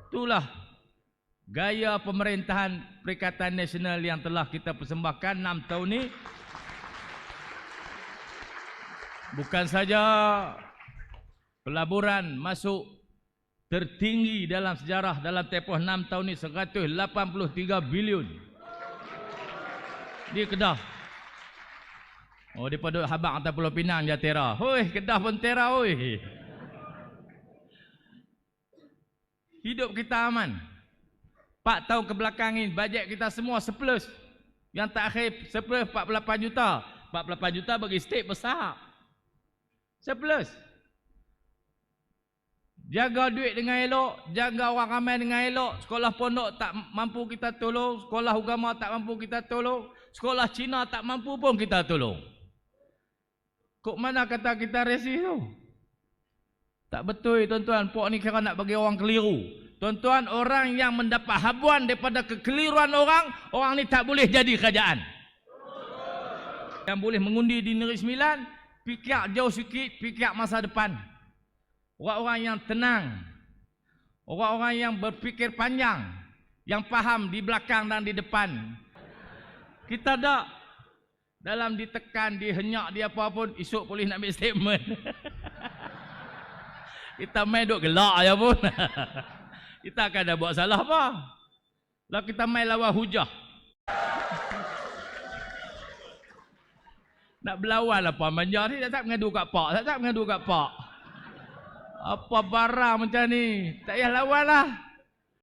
Itulah gaya pemerintahan Perikatan Nasional yang telah kita persembahkan 6 tahun ni. Bukan saja pelaburan masuk tertinggi dalam sejarah dalam tempoh 6 tahun ni, 183 bilion di Kedah. Oh, daripada Habang atas Pulau Pinang je tera. Hoi, Kedah pun tera hoi. Hidup kita aman. 4 tahun kebelakang ini bajet kita semua surplus. Yang terakhir surplus 48 juta. 48 juta bagi state besar. Surplus. Jaga duit dengan elok, jaga orang ramai dengan elok. Sekolah pondok tak mampu kita tolong, sekolah agama tak mampu kita tolong, sekolah Cina tak mampu pun kita tolong. Kok mana kata kita resih tu? Tak betul tuan-tuan, pok ni kira nak bagi orang keliru. Tuan-tuan, orang yang mendapat habuan daripada kekeliruan orang, orang ni tak boleh jadi kerajaan. Yang boleh mengundi di Negeri Sembilan, fikir jauh sikit, fikir masa depan. Orang-orang yang tenang, orang-orang yang berfikir panjang, yang faham di belakang dan di depan. Kita tak dalam ditekan, dihenyak, dia apa pun, esok polis nak ambil statement. Kita main duk gelak je pun. Kita akan dah buat salah apa? Lah kita main lawan hujah. Nak berlawan apa manja ni, tak mengadu kat pak, tak mengadu kat pak. Apa barang macam ni? Tak payah lawan lah.